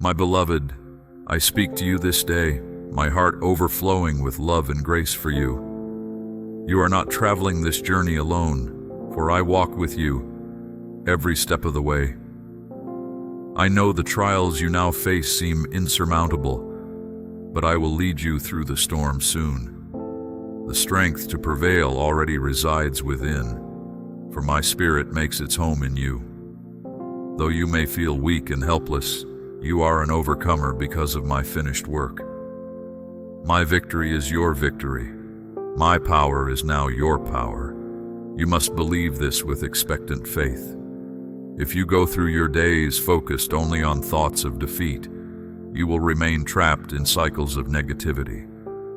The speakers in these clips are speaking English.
My beloved, I speak to you this day, my heart overflowing with love and grace for you. You are not traveling this journey alone, for I walk with you every step of the way. I know the trials you now face seem insurmountable, but I will lead you through the storm soon. The strength to prevail already resides within, for my spirit makes its home in you. Though you may feel weak and helpless, you are an overcomer because of my finished work. My victory is your victory. My power is now your power. You must believe this with expectant faith. If you go through your days focused only on thoughts of defeat, you will remain trapped in cycles of negativity,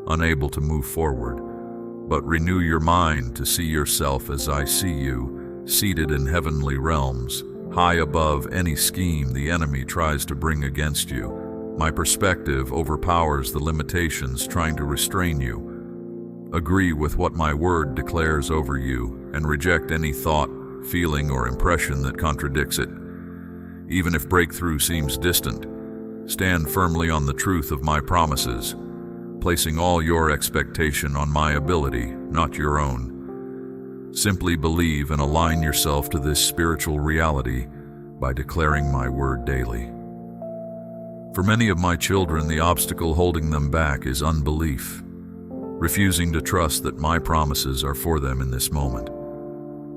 unable to move forward. But renew your mind to see yourself as I see you, seated in heavenly realms, high above any scheme the enemy tries to bring against you. My perspective overpowers the limitations trying to restrain you. Agree with what my word declares over you and reject any thought, feeling, or impression that contradicts it. Even if breakthrough seems distant, stand firmly on the truth of my promises, placing all your expectation on my ability, not your own. Simply believe and align yourself to this spiritual reality by declaring my word daily. For many of my children, the obstacle holding them back is unbelief, refusing to trust that my promises are for them in this moment.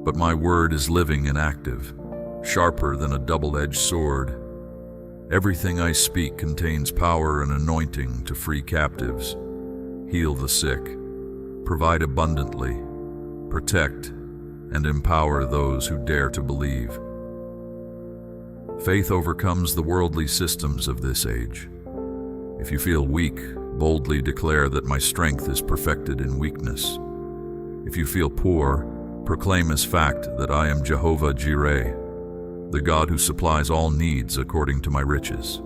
But my word is living and active, sharper than a double-edged sword. Everything I speak contains power and anointing to free captives, heal the sick, provide abundantly, protect, and empower those who dare to believe. Faith overcomes the worldly systems of this age. If you feel weak, boldly declare that my strength is perfected in weakness. If you feel poor, proclaim as fact that I am Jehovah Jireh, the God who supplies all needs according to my riches.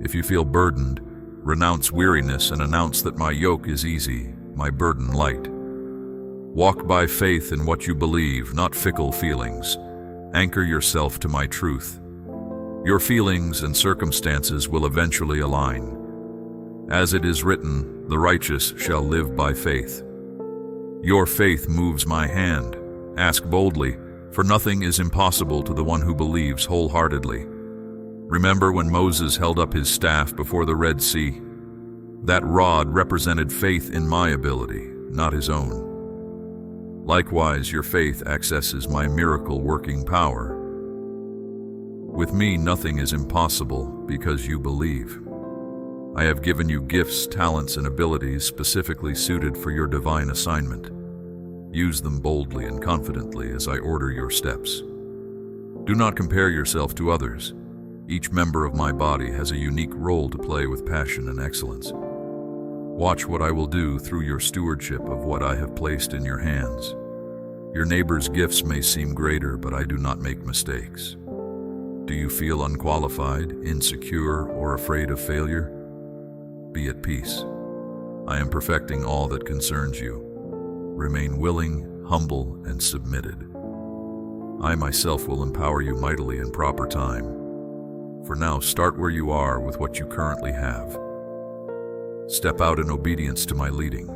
If you feel burdened, renounce weariness and announce that my yoke is easy, my burden light. Walk by faith in what you believe, not fickle feelings. Anchor yourself to my truth. Your feelings and circumstances will eventually align. As it is written, the righteous shall live by faith. Your faith moves my hand. Ask boldly, for nothing is impossible to the one who believes wholeheartedly. Remember when Moses held up his staff before the Red Sea? That rod represented faith in my ability, not his own. Likewise, your faith accesses my miracle-working power. With me, nothing is impossible because you believe. I have given you gifts, talents, and abilities specifically suited for your divine assignment. Use them boldly and confidently as I order your steps. Do not compare yourself to others. Each member of my body has a unique role to play with passion and excellence. Watch what I will do through your stewardship of what I have placed in your hands. Your neighbor's gifts may seem greater, but I do not make mistakes. Do you feel unqualified, insecure, or afraid of failure? Be at peace. I am perfecting all that concerns you. Remain willing, humble, and submitted. I myself will empower you mightily in proper time. For now, start where you are with what you currently have. Step out in obedience to my leading.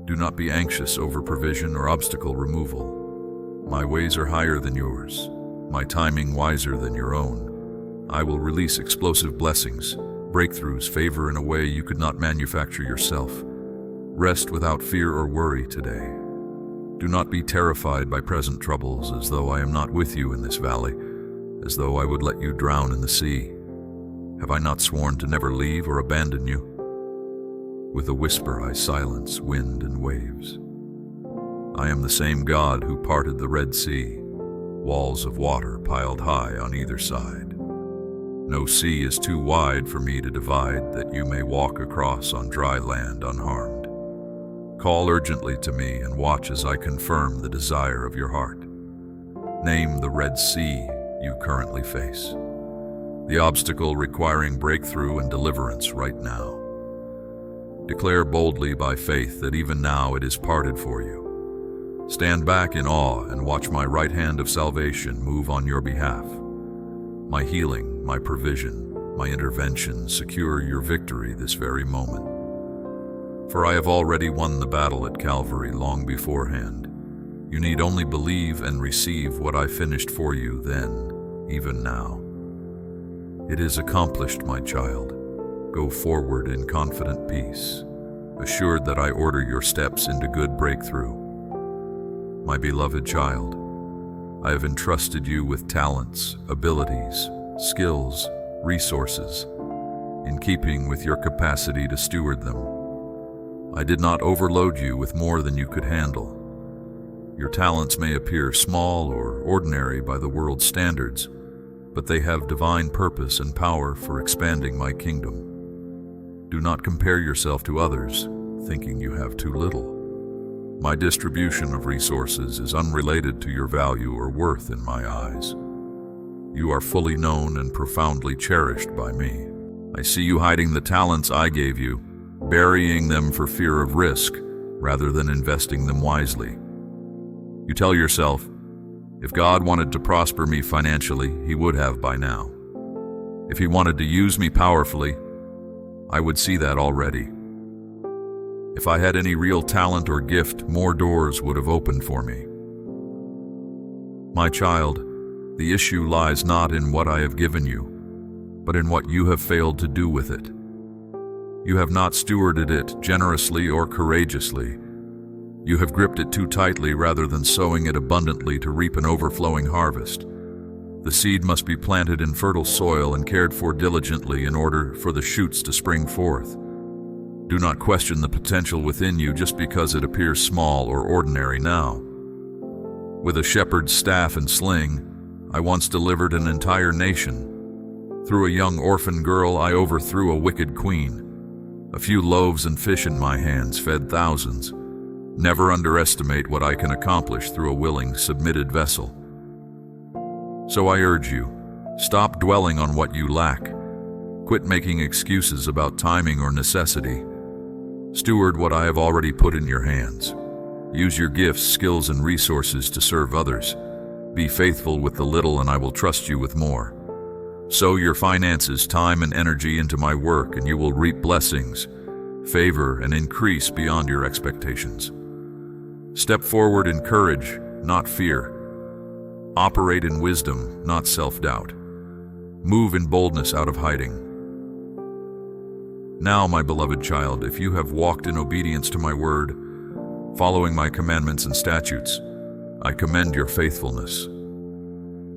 Do not be anxious over provision or obstacle removal. My ways are higher than yours, my timing wiser than your own. I will release explosive blessings, breakthroughs, favor in a way you could not manufacture yourself. Rest without fear or worry today. Do not be terrified by present troubles as though I am not with you in this valley, as though I would let you drown in the sea. Have I not sworn to never leave or abandon you? With a whisper I silence wind and waves. I am the same God who parted the Red Sea, walls of water piled high on either side. No sea is too wide for me to divide, that you may walk across on dry land unharmed. Call urgently to me and watch as I confirm the desire of your heart. Name the Red Sea you currently face, the obstacle requiring breakthrough and deliverance right now. Declare boldly by faith that even now it is parted for you. Stand back in awe and watch my right hand of salvation move on your behalf. My healing, my provision, my intervention secure your victory this very moment. For I have already won the battle at Calvary long beforehand. You need only believe and receive what I finished for you then, even now. It is accomplished, my child. Go forward in confident peace, assured that I order your steps into good breakthrough. My beloved child, I have entrusted you with talents, abilities, skills, resources, in keeping with your capacity to steward them. I did not overload you with more than you could handle. Your talents may appear small or ordinary by the world's standards, but they have divine purpose and power for expanding my kingdom. Do not compare yourself to others, thinking you have too little. My distribution of resources is unrelated to your value or worth in my eyes. You are fully known and profoundly cherished by me. I see you hiding the talents I gave you, burying them for fear of risk, rather than investing them wisely. You tell yourself, if God wanted to prosper me financially, He would have by now. If He wanted to use me powerfully, I would see that already. If I had any real talent or gift, more doors would have opened for me. My child, the issue lies not in what I have given you, but in what you have failed to do with it. You have not stewarded it generously or courageously. You have gripped it too tightly rather than sowing it abundantly to reap an overflowing harvest. The seed must be planted in fertile soil and cared for diligently in order for the shoots to spring forth. Do not question the potential within you just because it appears small or ordinary now. With a shepherd's staff and sling, I once delivered an entire nation. Through a young orphan girl, I overthrew a wicked queen. A few loaves and fish in my hands fed thousands. Never underestimate what I can accomplish through a willing, submitted vessel. So I urge you, stop dwelling on what you lack. Quit making excuses about timing or necessity. Steward what I have already put in your hands. Use your gifts, skills, and resources to serve others. Be faithful with the little and I will trust you with more. Sow your finances, time, and energy into my work and you will reap blessings, favor, and increase beyond your expectations. Step forward in courage, not fear. Operate in wisdom, not self-doubt. Move in boldness out of hiding. Now, my beloved child, if you have walked in obedience to my word, following my commandments and statutes, I commend your faithfulness.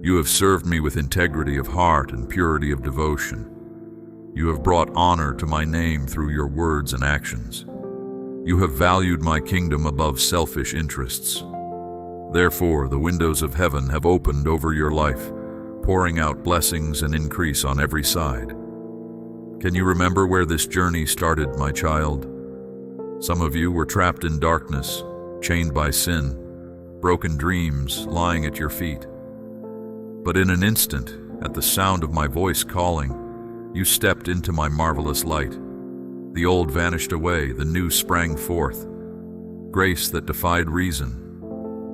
You have served me with integrity of heart and purity of devotion. You have brought honor to my name through your words and actions. You have valued my kingdom above selfish interests. Therefore, the windows of heaven have opened over your life, pouring out blessings and increase on every side. Can you remember where this journey started, my child? Some of you were trapped in darkness, chained by sin, broken dreams lying at your feet. But in an instant, at the sound of my voice calling, you stepped into my marvelous light. The old vanished away, the new sprang forth. Grace that defied reason,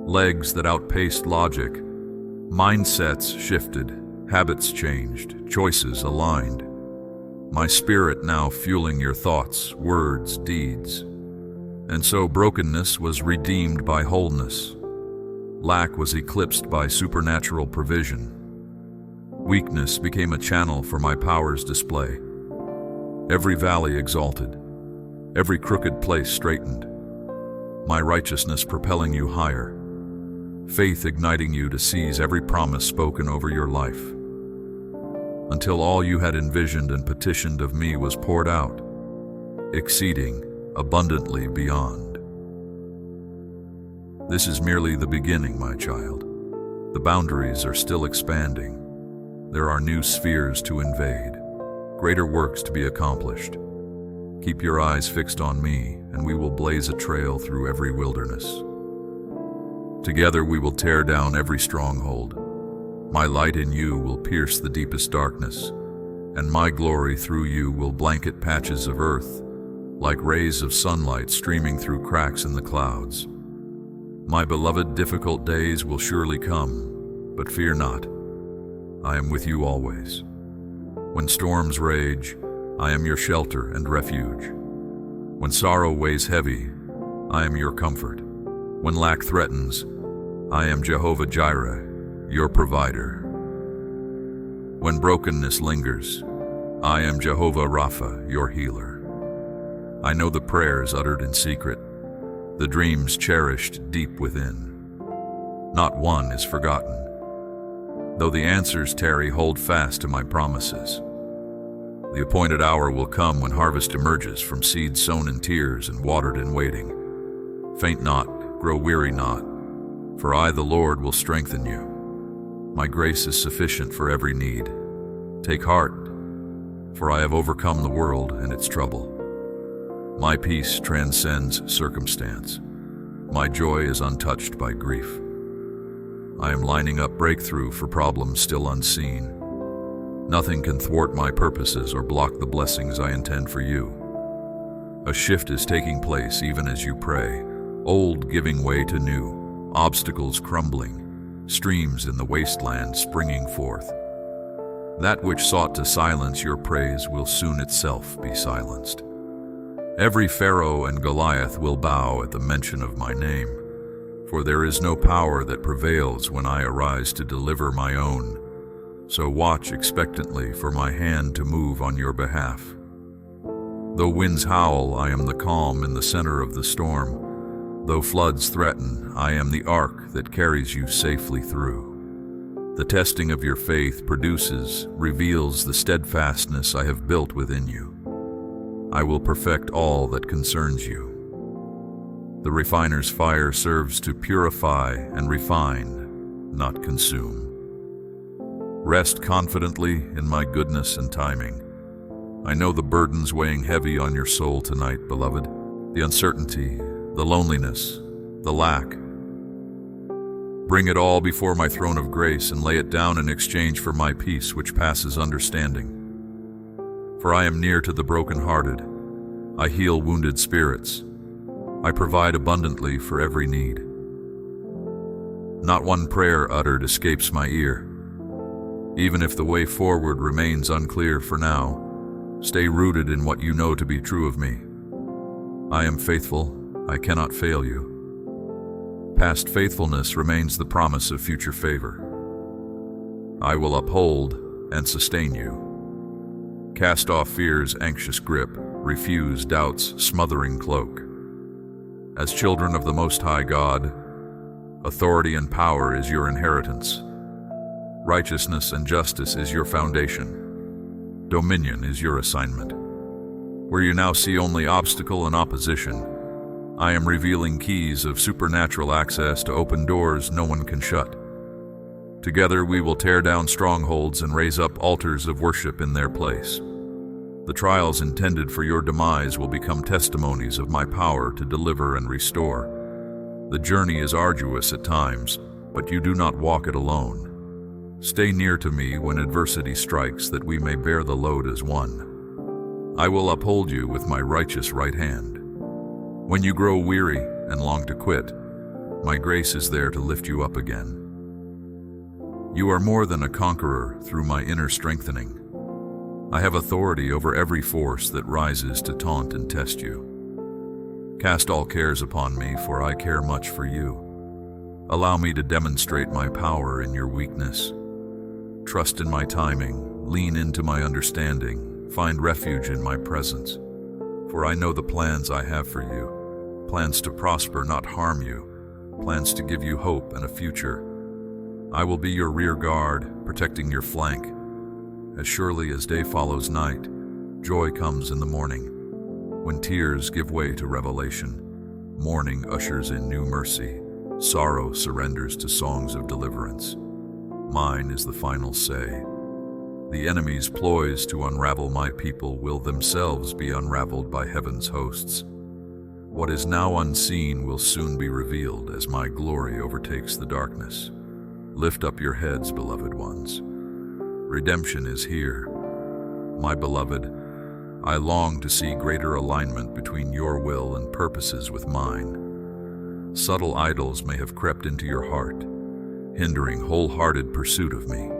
legs that outpaced logic, mindsets shifted, habits changed, choices aligned. My spirit now fueling your thoughts, words, deeds. And so brokenness was redeemed by wholeness. Lack was eclipsed by supernatural provision. Weakness became a channel for my power's display. Every valley exalted, every crooked place straightened. My righteousness propelling you higher. Faith igniting you to seize every promise spoken over your life. Until all you had envisioned and petitioned of me was poured out, exceeding abundantly beyond. This is merely the beginning, my child. The boundaries are still expanding. There are new spheres to invade, greater works to be accomplished. Keep your eyes fixed on me, and we will blaze a trail through every wilderness. Together we will tear down every stronghold. My light in you will pierce the deepest darkness, and my glory through you will blanket patches of earth, like rays of sunlight streaming through cracks in the clouds. My beloved, difficult days will surely come, but fear not. I am with you always. When storms rage, I am your shelter and refuge. When sorrow weighs heavy, I am your comfort. When lack threatens, I am Jehovah Jireh, your provider. When brokenness lingers, I am Jehovah Rapha, your healer. I know the prayers uttered in secret, the dreams cherished deep within. Not one is forgotten. Though the answers tarry, hold fast to my promises. The appointed hour will come when harvest emerges from seeds sown in tears and watered in waiting. Faint not, grow weary not, for I, the Lord, will strengthen you. My grace is sufficient for every need. Take heart, for I have overcome the world and its trouble. My peace transcends circumstance. My joy is untouched by grief. I am lining up breakthrough for problems still unseen. Nothing can thwart my purposes or block the blessings I intend for you. A shift is taking place even as you pray, old giving way to new, obstacles crumbling, streams in the wasteland springing forth. That which sought to silence your praise will soon itself be silenced. Every Pharaoh and Goliath will bow at the mention of my name, for there is no power that prevails when I arise to deliver my own. So watch expectantly for my hand to move on your behalf. Though winds howl, I am the calm in the center of the storm. Though floods threaten, I am the ark that carries you safely through. The testing of your faith reveals the steadfastness I have built within you. I will perfect all that concerns you. The refiner's fire serves to purify and refine, not consume. Rest confidently in my goodness and timing. I know the burdens weighing heavy on your soul tonight, beloved. The uncertainty, the loneliness, the lack. Bring it all before my throne of grace and lay it down in exchange for my peace which passes understanding. For I am near to the brokenhearted. I heal wounded spirits. I provide abundantly for every need. Not one prayer uttered escapes my ear. Even if the way forward remains unclear for now, stay rooted in what you know to be true of me. I am faithful. I cannot fail you. Past faithfulness remains the promise of future favor. I will uphold and sustain you. Cast off fear's anxious grip, refuse doubt's smothering cloak. As children of the Most High God, authority and power is your inheritance. Righteousness and justice is your foundation. Dominion is your assignment. Where you now see only obstacle and opposition, I am revealing keys of supernatural access to open doors no one can shut. Together we will tear down strongholds and raise up altars of worship in their place. The trials intended for your demise will become testimonies of my power to deliver and restore. The journey is arduous at times, but you do not walk it alone. Stay near to me when adversity strikes, that we may bear the load as one. I will uphold you with my righteous right hand. When you grow weary and long to quit, my grace is there to lift you up again. You are more than a conqueror through my inner strengthening. I have authority over every force that rises to taunt and test you. Cast all cares upon me, for I care much for you. Allow me to demonstrate my power in your weakness. Trust in my timing, lean into my understanding, find refuge in my presence. For I know the plans I have for you, plans to prosper, not harm you, plans to give you hope and a future. I will be your rear guard, protecting your flank. As surely as day follows night, joy comes in the morning. When tears give way to revelation, morning ushers in new mercy, sorrow surrenders to songs of deliverance. Mine is the final say. The enemy's ploys to unravel my people will themselves be unraveled by heaven's hosts. What is now unseen will soon be revealed as my glory overtakes the darkness. Lift up your heads, beloved ones. Redemption is here. My beloved, I long to see greater alignment between your will and purposes with mine. Subtle idols may have crept into your heart, hindering wholehearted pursuit of me.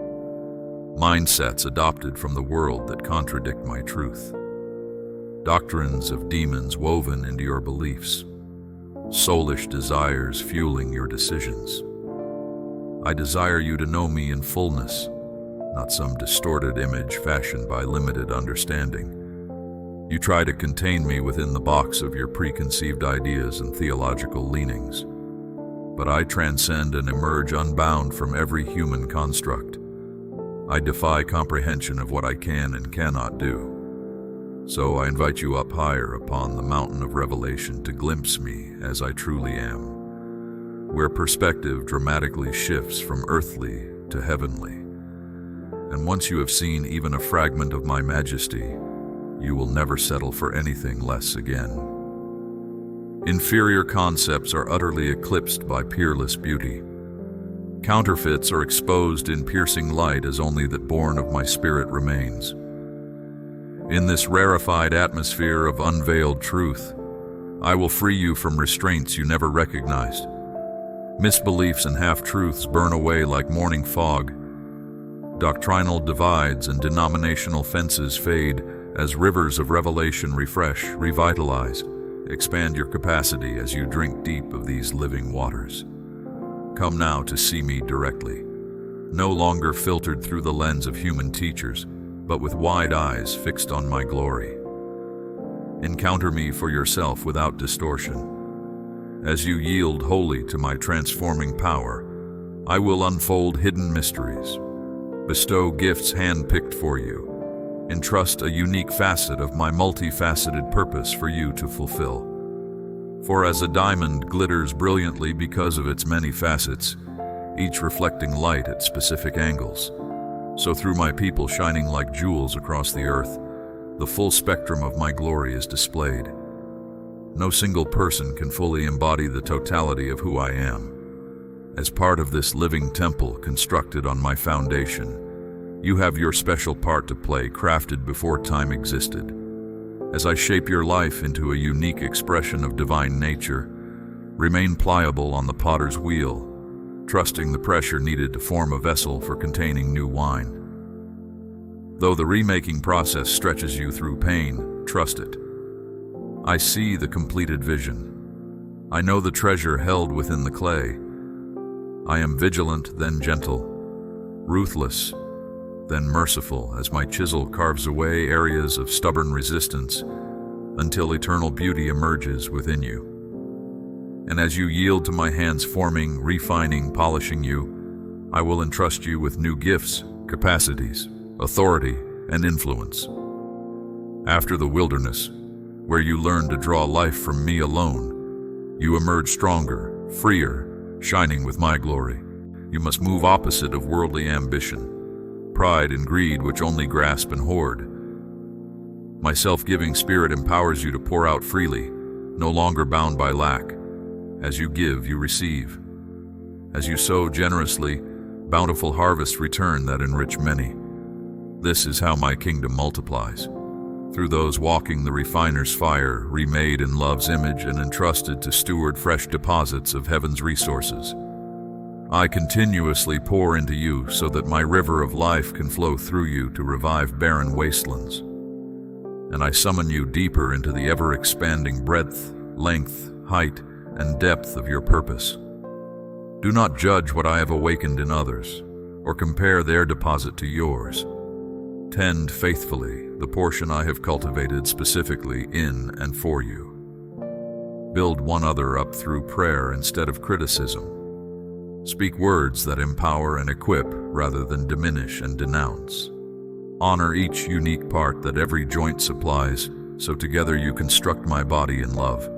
mindsets adopted from the world that contradict my truth, doctrines of demons woven into your beliefs, soulish desires fueling your decisions. I desire you to know me in fullness, not some distorted image fashioned by limited understanding. You try to contain me within the box of your preconceived ideas and theological leanings, but I transcend and emerge unbound from every human construct. I defy comprehension of what I can and cannot do. So I invite you up higher upon the mountain of revelation to glimpse me as I truly am, where perspective dramatically shifts from earthly to heavenly. And once you have seen even a fragment of my majesty, you will never settle for anything less again. Inferior concepts are utterly eclipsed by peerless beauty. Counterfeits are exposed in piercing light as only that born of my spirit remains. In this rarefied atmosphere of unveiled truth, I will free you from restraints you never recognized. Misbeliefs and half-truths burn away like morning fog. Doctrinal divides and denominational fences fade as rivers of revelation refresh, revitalize, expand your capacity as you drink deep of these living waters. Come now to see me directly, no longer filtered through the lens of human teachers, but with wide eyes fixed on my glory. Encounter me for yourself without distortion. As you yield wholly to my transforming power, I will unfold hidden mysteries, bestow gifts hand-picked for you, entrust a unique facet of my multifaceted purpose for you to fulfill. For as a diamond glitters brilliantly because of its many facets, each reflecting light at specific angles, so through my people shining like jewels across the earth, the full spectrum of my glory is displayed. No single person can fully embody the totality of who I am. As part of this living temple constructed on my foundation, you have your special part to play, crafted before time existed. As I shape your life into a unique expression of divine nature, remain pliable on the potter's wheel, trusting the pressure needed to form a vessel for containing new wine. Though the remaking process stretches you through pain, trust it. I see the completed vision. I know the treasure held within the clay. I am vigilant, then gentle, ruthless, then merciful, as my chisel carves away areas of stubborn resistance until eternal beauty emerges within you. And as you yield to my hands forming, refining, polishing you, I will entrust you with new gifts, capacities, authority, and influence. After the wilderness, where you learn to draw life from me alone, you emerge stronger, freer, shining with my glory. You must move opposite of worldly ambition, pride and greed which only grasp and hoard. My self-giving spirit empowers you to pour out freely, no longer bound by lack. As you give, you receive. As you sow generously, bountiful harvests return that enrich many. This is how my kingdom multiplies, through those walking the refiner's fire, remade in love's image and entrusted to steward fresh deposits of heaven's resources. I continuously pour into you so that my river of life can flow through you to revive barren wastelands. And I summon you deeper into the ever-expanding breadth, length, height, and depth of your purpose. Do not judge what I have awakened in others, or compare their deposit to yours. Tend faithfully the portion I have cultivated specifically in and for you. Build one another up through prayer instead of criticism. Speak words that empower and equip rather than diminish and denounce. Honor each unique part that every joint supplies, so together you construct my body in love.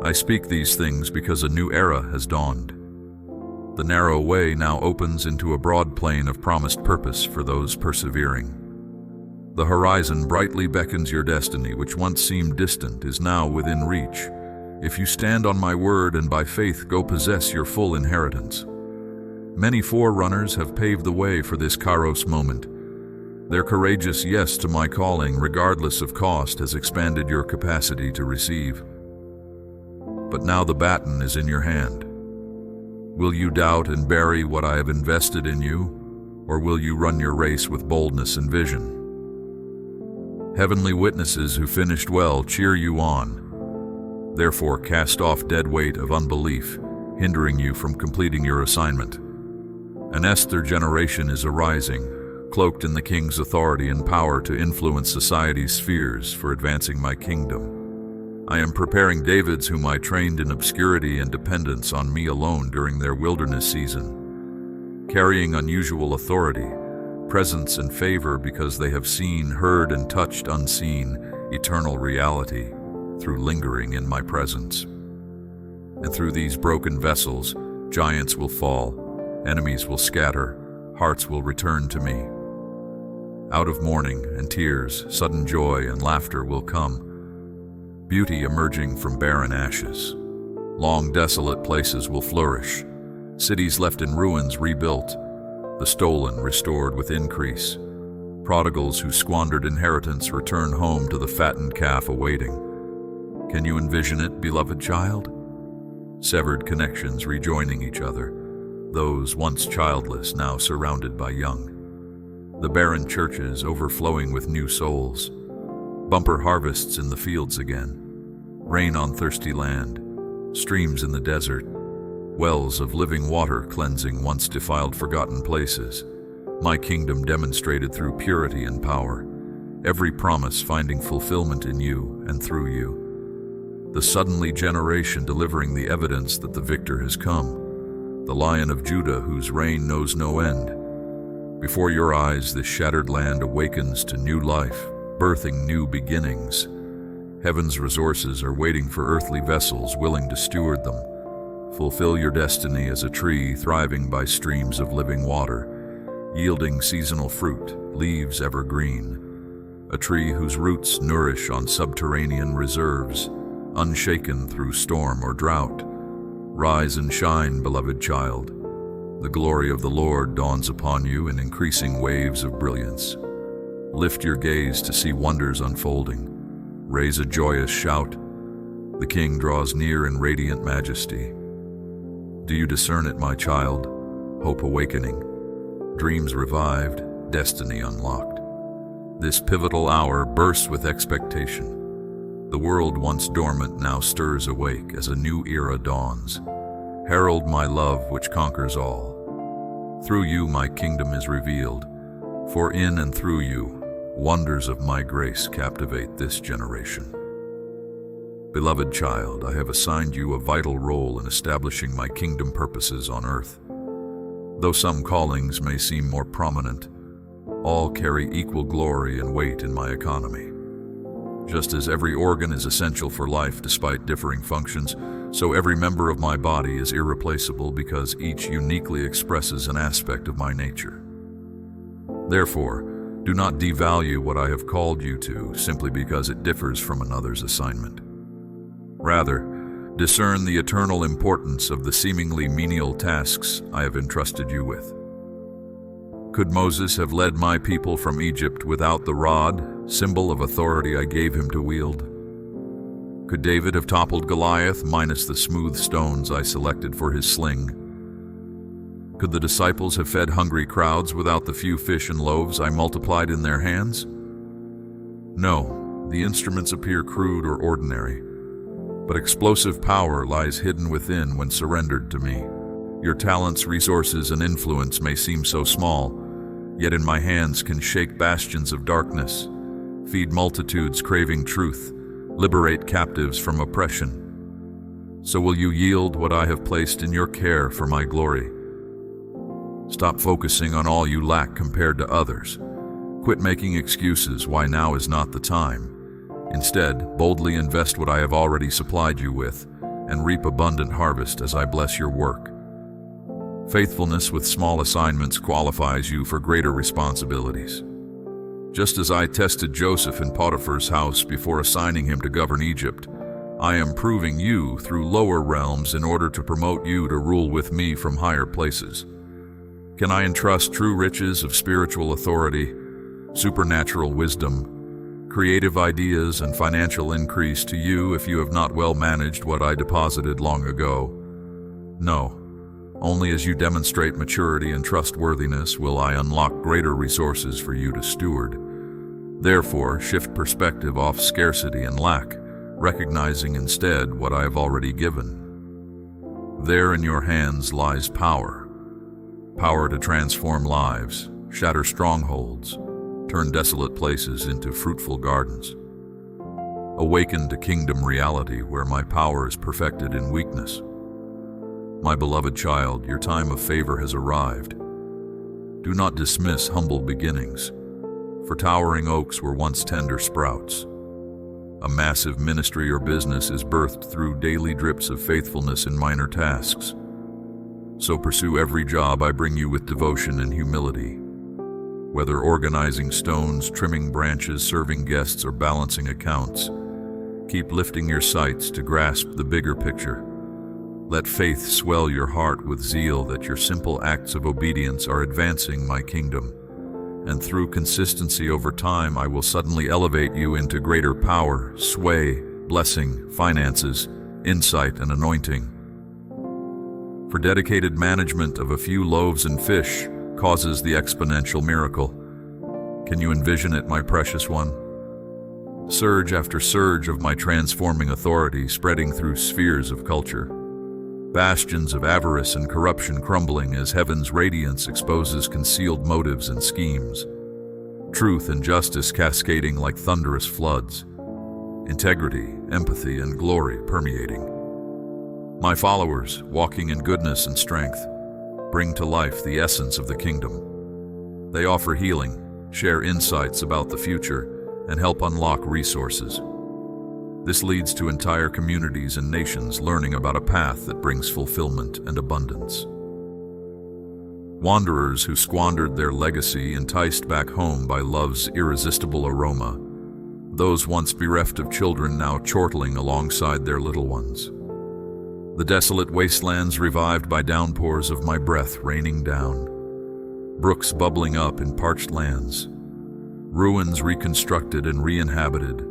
I speak these things because a new era has dawned. The narrow way now opens into a broad plain of promised purpose for those persevering. The horizon brightly beckons your destiny, which once seemed distant is now within reach. If you stand on my word and by faith go possess your full inheritance. Many forerunners have paved the way for this Kairos moment. Their courageous yes to my calling, regardless of cost, has expanded your capacity to receive. But now the baton is in your hand. Will you doubt and bury what I have invested in you? Or will you run your race with boldness and vision? Heavenly witnesses who finished well cheer you on. Therefore, cast off dead weight of unbelief, hindering you from completing your assignment. An Esther generation is arising, cloaked in the King's authority and power to influence society's spheres for advancing my kingdom. I am preparing Davids whom I trained in obscurity and dependence on me alone during their wilderness season, carrying unusual authority, presence and favor because they have seen, heard, and touched unseen, eternal reality through lingering in my presence. And through these broken vessels, giants will fall, enemies will scatter, hearts will return to me. Out of mourning and tears, sudden joy and laughter will come, beauty emerging from barren ashes. Long desolate places will flourish, cities left in ruins rebuilt, the stolen restored with increase. Prodigals who squandered inheritance return home to the fattened calf awaiting. Can you envision it, beloved child? Severed connections rejoining each other, those once childless now surrounded by young. The barren churches overflowing with new souls. Bumper harvests in the fields again. Rain on thirsty land. Streams in the desert. Wells of living water cleansing once defiled forgotten places. My kingdom demonstrated through purity and power. Every promise finding fulfillment in you and through you. The suddenly generation delivering the evidence that the victor has come. The Lion of Judah whose reign knows no end. Before your eyes, this shattered land awakens to new life, birthing new beginnings. Heaven's resources are waiting for earthly vessels willing to steward them. Fulfill your destiny as a tree thriving by streams of living water, yielding seasonal fruit, leaves evergreen. A tree whose roots nourish on subterranean reserves, unshaken through storm or drought. Rise and shine, beloved child. The glory of the Lord dawns upon you in increasing waves of brilliance. Lift your gaze to see wonders unfolding. Raise a joyous shout. The King draws near in radiant majesty. Do you discern it, my child? Hope awakening, dreams revived, destiny unlocked. This pivotal hour bursts with expectation. The world once dormant now stirs awake as a new era dawns. Herald my love which conquers all. Through you my kingdom is revealed, for in and through you, wonders of my grace captivate this generation. Beloved child, I have assigned you a vital role in establishing my kingdom purposes on earth. Though some callings may seem more prominent, all carry equal glory and weight in my economy. Just as every organ is essential for life despite differing functions, so every member of my body is irreplaceable because each uniquely expresses an aspect of my nature. Therefore, do not devalue what I have called you to simply because it differs from another's assignment. Rather, discern the eternal importance of the seemingly menial tasks I have entrusted you with. Could Moses have led my people from Egypt without the rod, symbol of authority I gave him to wield? Could David have toppled Goliath minus the smooth stones I selected for his sling? Could the disciples have fed hungry crowds without the few fish and loaves I multiplied in their hands? No, the instruments appear crude or ordinary, but explosive power lies hidden within when surrendered to me. Your talents, resources, and influence may seem so small, yet in my hands can shake bastions of darkness, feed multitudes craving truth, liberate captives from oppression. So will you yield what I have placed in your care for my glory? Stop focusing on all you lack compared to others. Quit making excuses why now is not the time. Instead, boldly invest what I have already supplied you with and reap abundant harvest as I bless your work. Faithfulness with small assignments qualifies you for greater responsibilities. Just as I tested Joseph in Potiphar's house before assigning him to govern Egypt, I am proving you through lower realms in order to promote you to rule with me from higher places. Can I entrust true riches of spiritual authority, supernatural wisdom, creative ideas, and financial increase to you if you have not well managed what I deposited long ago? No. Only as you demonstrate maturity and trustworthiness will I unlock greater resources for you to steward. Therefore, shift perspective off scarcity and lack, recognizing instead what I have already given. There in your hands lies power. Power to transform lives, shatter strongholds, turn desolate places into fruitful gardens. Awaken to kingdom reality where my power is perfected in weakness. My beloved child, your time of favor has arrived. Do not dismiss humble beginnings, for towering oaks were once tender sprouts. A massive ministry or business is birthed through daily drips of faithfulness in minor tasks. So pursue every job I bring you with devotion and humility. Whether organizing stones, trimming branches, serving guests, or balancing accounts, keep lifting your sights to grasp the bigger picture. Let faith swell your heart with zeal that your simple acts of obedience are advancing my kingdom. And through consistency over time, I will suddenly elevate you into greater power, sway, blessing, finances, insight, and anointing. For dedicated management of a few loaves and fish causes the exponential miracle. Can you envision it, my precious one? Surge after surge of my transforming authority spreading through spheres of culture. Bastions of avarice and corruption crumbling as heaven's radiance exposes concealed motives and schemes. Truth and justice cascading like thunderous floods. Integrity, empathy, and glory permeating. My followers, walking in goodness and strength, bring to life the essence of the kingdom. They offer healing, share insights about the future, and help unlock resources. This leads to entire communities and nations learning about a path that brings fulfillment and abundance. Wanderers who squandered their legacy enticed back home by love's irresistible aroma. Those once bereft of children now chortling alongside their little ones. The desolate wastelands revived by downpours of my breath raining down. Brooks bubbling up in parched lands. Ruins reconstructed and re-inhabited.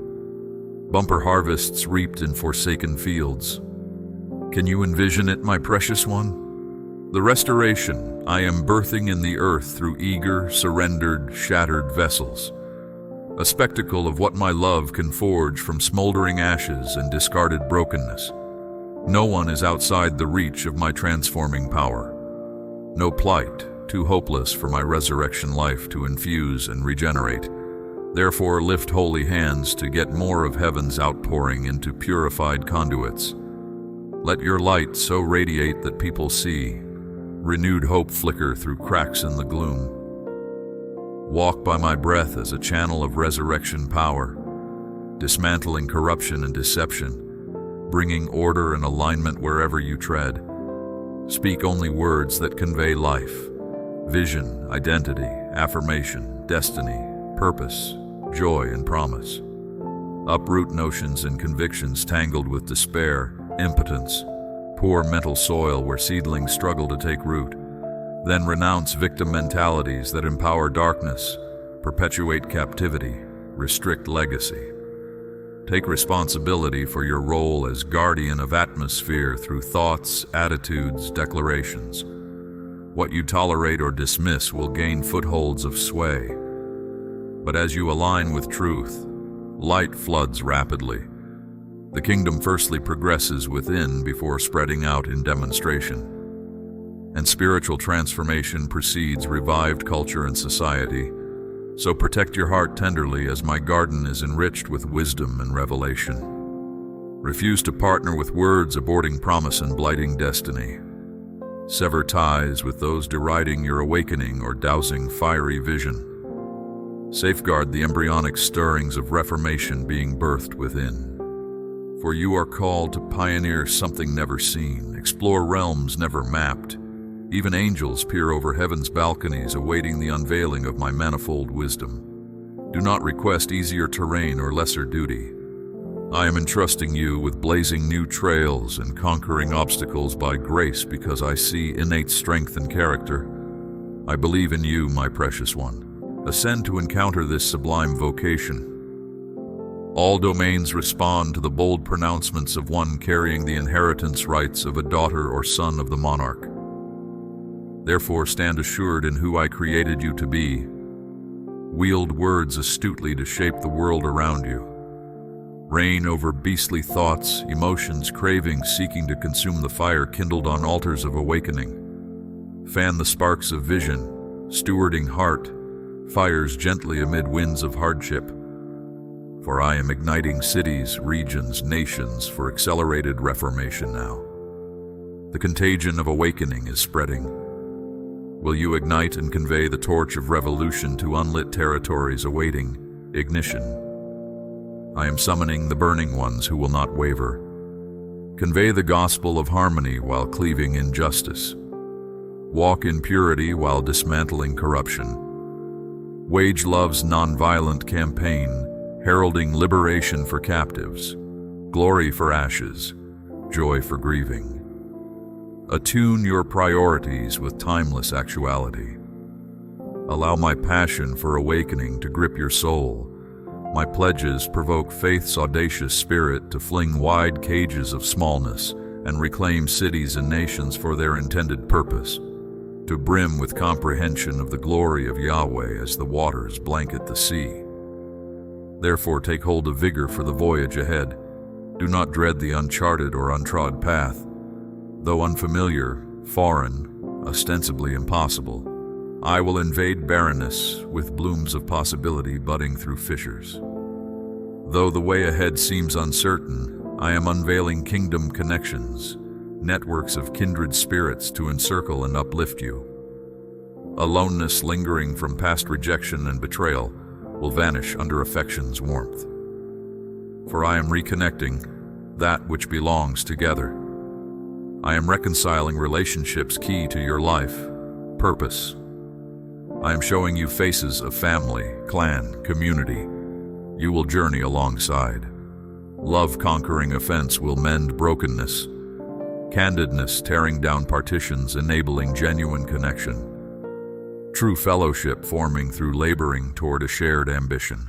Bumper harvests reaped in forsaken fields. Can you envision it, my precious one? The restoration I am birthing in the earth through eager, surrendered, shattered vessels. A spectacle of what my love can forge from smoldering ashes and discarded brokenness. No one is outside the reach of my transforming power. No plight too hopeless for my resurrection life to infuse and regenerate. Therefore, lift holy hands to get more of heaven's outpouring into purified conduits. Let your light so radiate that people see, renewed hope flicker through cracks in the gloom. Walk by my breath as a channel of resurrection power, dismantling corruption and deception, bringing order and alignment wherever you tread. Speak only words that convey life, vision, identity, affirmation, destiny, purpose, joy, and promise. Uproot notions and convictions tangled with despair, impotence, poor mental soil where seedlings struggle to take root. Then renounce victim mentalities that empower darkness, perpetuate captivity, restrict legacy. Take responsibility for your role as guardian of atmosphere through thoughts, attitudes, declarations. What you tolerate or dismiss will gain footholds of sway. But as you align with truth, light floods rapidly. The kingdom firstly progresses within before spreading out in demonstration. And spiritual transformation precedes revived culture and society. So protect your heart tenderly as my garden is enriched with wisdom and revelation. Refuse to partner with words aborting promise and blighting destiny. Sever ties with those deriding your awakening or dousing fiery vision. Safeguard the embryonic stirrings of reformation being birthed within. For you are called to pioneer something never seen, explore realms never mapped. Even angels peer over heaven's balconies awaiting the unveiling of my manifold wisdom. Do not request easier terrain or lesser duty. I am entrusting you with blazing new trails and conquering obstacles by grace because I see innate strength and character. I believe in you, my precious one. Ascend to encounter this sublime vocation. All domains respond to the bold pronouncements of one carrying the inheritance rights of a daughter or son of the monarch. Therefore stand assured in who I created you to be. Wield words astutely to shape the world around you. Reign over beastly thoughts, emotions, cravings seeking to consume the fire kindled on altars of awakening. Fan the sparks of vision, stewarding heart, fires gently amid winds of hardship. For I am igniting cities, regions, nations for accelerated reformation now. The contagion of awakening is spreading. Will you ignite and convey the torch of revolution to unlit territories awaiting ignition? I am summoning the burning ones who will not waver. Convey the gospel of harmony while cleaving injustice. Walk in purity while dismantling corruption. Wage love's nonviolent campaign, heralding liberation for captives, glory for ashes, joy for grieving. Attune your priorities with timeless actuality. Allow my passion for awakening to grip your soul. My pledges provoke faith's audacious spirit to fling wide cages of smallness and reclaim cities and nations for their intended purpose, to brim with comprehension of the glory of Yahweh as the waters blanket the sea. Therefore take hold of vigor for the voyage ahead. Do not dread the uncharted or untrod path. Though unfamiliar, foreign, ostensibly impossible, I will invade barrenness with blooms of possibility budding through fissures. Though the way ahead seems uncertain, I am unveiling kingdom connections, networks of kindred spirits to encircle and uplift you. Aloneness lingering from past rejection and betrayal will vanish under affection's warmth. For I am reconnecting that which belongs together. I am reconciling relationships key to your life, purpose. I am showing you faces of family, clan, community. You will journey alongside. Love conquering offense will mend brokenness. Candidness tearing down partitions, enabling genuine connection. True fellowship forming through laboring toward a shared ambition.